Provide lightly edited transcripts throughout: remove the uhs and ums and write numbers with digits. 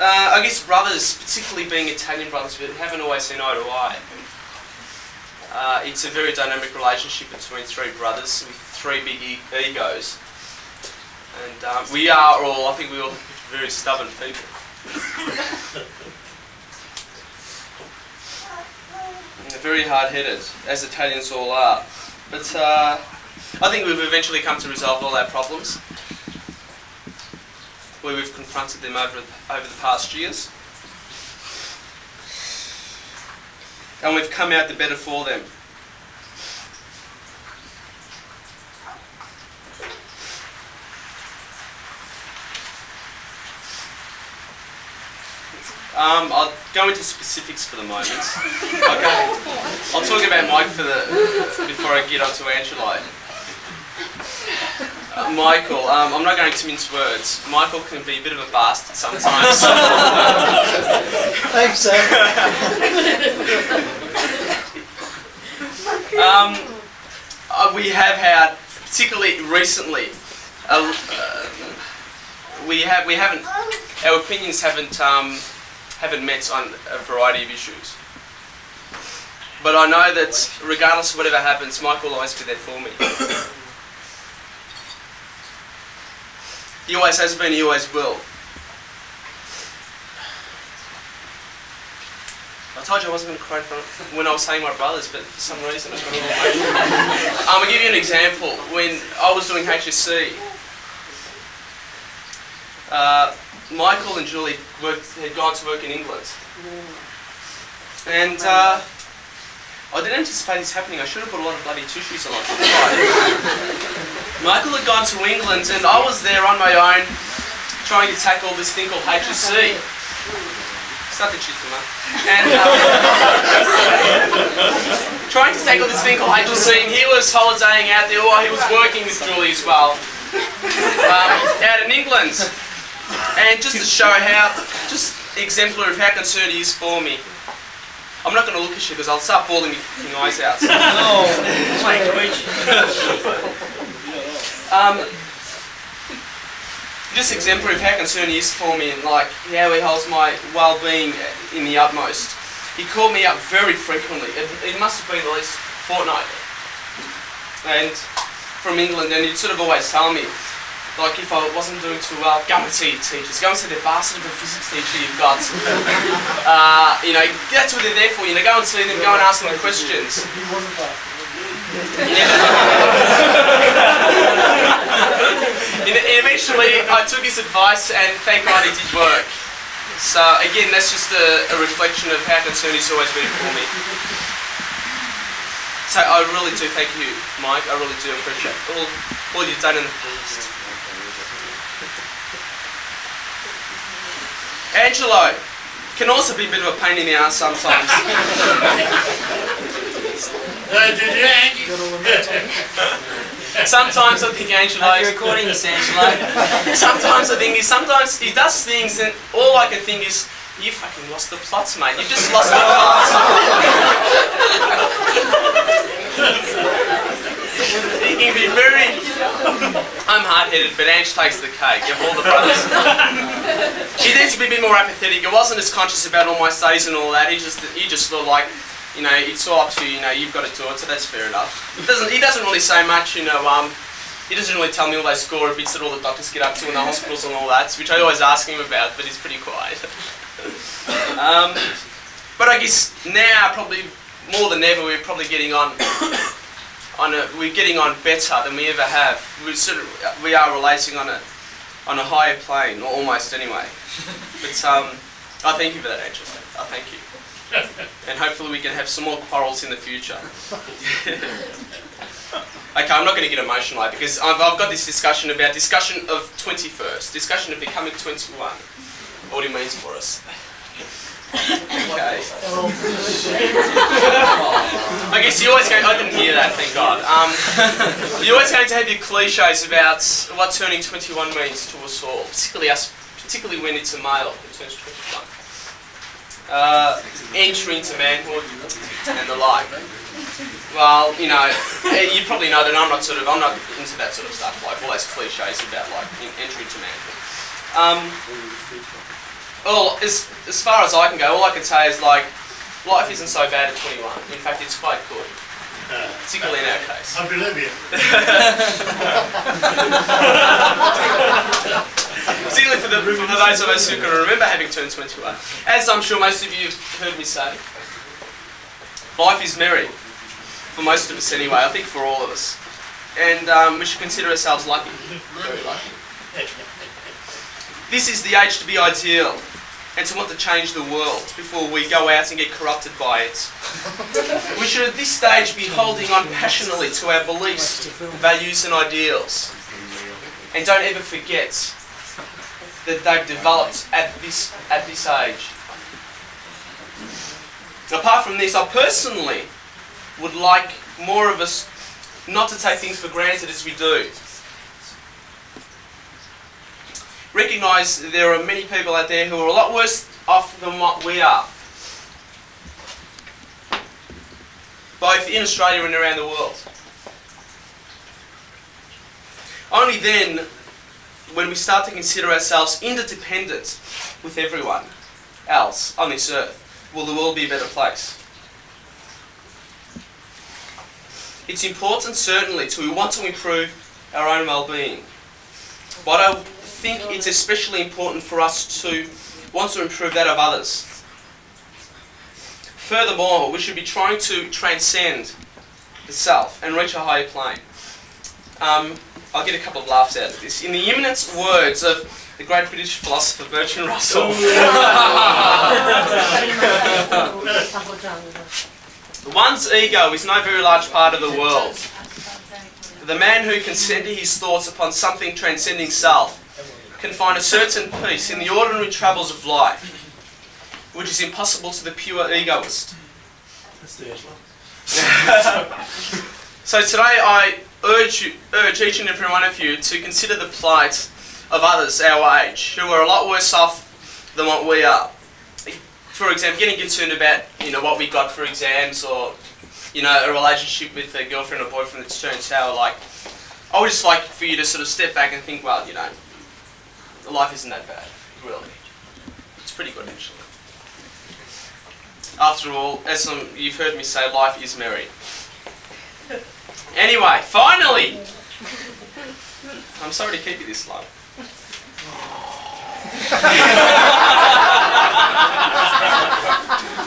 I guess brothers, particularly being Italian brothers, we haven't always seen eye to eye. It's a very dynamic relationship between three brothers with three big egos. And I think we all very stubborn people. And they're very hard-headed, as Italians all are. But I think we've eventually come to resolve all our problems, where we've confronted them over the past years. And we've come out the better for them. I'll go into specifics for the moment. I'll talk about Mike before I get on to Angelo. Michael, I'm not going to mince words. Michael can be a bit of a bastard sometimes. Thanks, sir. We have had, particularly recently, our opinions haven't met on a variety of issues. But I know that regardless of whatever happens, Mike will always be there for me. He always has been, he always will. I told you I wasn't going to cry when I was saying my brothers, but for some reason I got a little emotional. I'll give you an example. When I was doing HSC, Michael and Julie had gone to work in England. And I didn't anticipate this happening. I should have put a lot of bloody tissues along. Michael had gone to England and I was there on my own trying to tackle this thing called HSC. Start the shit, man. And trying to tackle this thing called HSC, and he was holidaying out there, or he was working with Julie as well, out in England. And just to show how, just exemplary of how concerned he is for me. I'm not going to look at you because I'll start bawling my fucking eyes out. Just exemplary of how concerned he is for me and like how he holds my well-being in the utmost. He called me up very frequently. It must have been at least fortnightly. And from England, and he'd sort of always tell me, like if I wasn't doing too well, go and see your teachers. Go and see the bastard of a physics teacher you've got. You know, that's what they're there for. You know, go and see them, go and ask them the questions. Eventually, I took his advice, and thank God it did work. So again, that's just a reflection of how concerned he's always been for me. So I really do thank you, Mike. I really do appreciate all you've done in the past. Angelo can also be a bit of a pain in the ass sometimes. Sometimes I think Angelo. You're recording this, Angelo. Sometimes he does things, and all I can think is, you fucking lost the plots, mate. You've just lost the plots. He can be very. I'm hard-headed, but Ange takes the cake. Of all the brothers, he needs to be a bit more apathetic. He wasn't as conscious about all my studies and all that. He just thought like, you know, it's all up to you. You know, you've got to do it. So that's fair enough. He doesn't really say much. You know, he doesn't really tell me all those score bits that all the doctors get up to in the hospitals and all that, which I always ask him about. But he's pretty quiet. But I guess now, probably more than ever, we're probably getting on. We're getting on better than we ever have. We are relating on a higher plane, or almost anyway. But I thank you for that, Angelo. I thank you. And hopefully we can have some more quarrels in the future. Okay, I'm not going to get emotional because I've got this discussion of 21st, discussion of becoming 21. What it means for us. Okay. I guess you always go. I didn't hear that, thank God. You're always going to have your cliches about what turning 21 means to us all, particularly when it's a male who turns 21. Entry into manhood and the like. Well, you know, you probably know that I'm not into that sort of stuff, like all those cliches about like entry into manhood. Well, as far as I can go, all I can say is like, life isn't so bad at 21. In fact, it's quite good. Particularly in our case. I believe you. Particularly for those of us who can remember having turned 21. As I'm sure most of you have heard me say, life is merry. For most of us anyway, I think for all of us. And we should consider ourselves lucky. Very lucky. This is the age to be ideal and to want to change the world before we go out and get corrupted by it. We should at this stage be holding on passionately to our beliefs, values and ideals. And don't ever forget that they've developed at this age. Apart from this, I personally would like more of us not to take things for granted as we do. Recognise that there are many people out there who are a lot worse off than what we are, both in Australia and around the world. Only then, when we start to consider ourselves interdependent with everyone else on this earth, will the world be a better place. It's important, certainly, to want to improve our own well-being. But I think it's especially important for us to want to improve that of others. Furthermore, we should be trying to transcend the self and reach a higher plane. I'll get a couple of laughs out of this. In the eminent words of the great British philosopher Bertrand Russell, one's ego is no very large part of the world. The man who can centre his thoughts upon something transcending self can find a certain peace in the ordinary travels of life, which is impossible to the pure egoist. So today I urge each and every one of you to consider the plight of others our age, who are a lot worse off than what we are. For example, getting concerned about what we got for exams, or a relationship with a girlfriend or boyfriend that's turned sour. Like, I would just like for you to sort of step back and think, well, life isn't that bad, really. It's pretty good, actually. After all, as you've heard me say, life is merry. Anyway, finally! I'm sorry to keep you this long.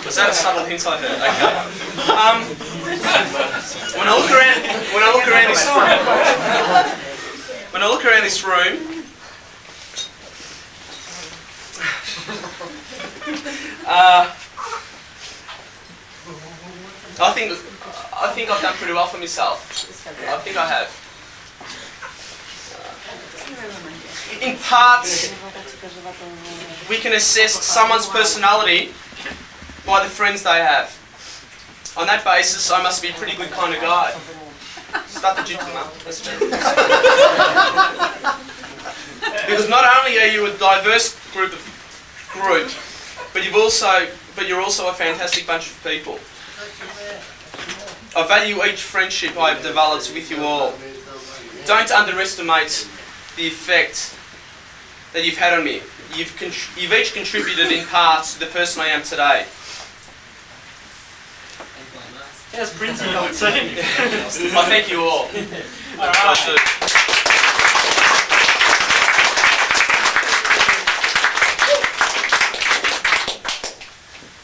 Was that a subtle hint I heard? Okay. When I look around this room, I think I've done pretty well for myself. I think I have. In part, we can assess someone's personality by the friends they have. On that basis, I must be a pretty good kind of guy. Start the jig, man. That's fair. Because not only are you a diverse group, but you're also a fantastic bunch of people. I value each friendship I have developed with you all. Don't underestimate the effect that you've had on me. You've each contributed in part to the person I am today. Yes, Prince, I would say. I thank you all.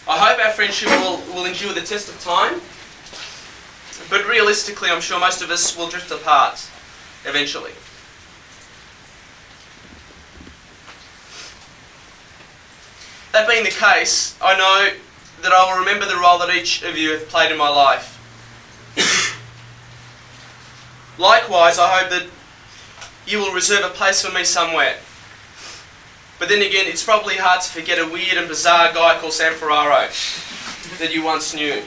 I hope our friendship will endure the test of time, but realistically I'm sure most of us will drift apart eventually. That being the case, I know that I will remember the role that each of you have played in my life. Likewise, I hope that you will reserve a place for me somewhere. But then again, it's probably hard to forget a weird and bizarre guy called Sam Ferraro that you once knew.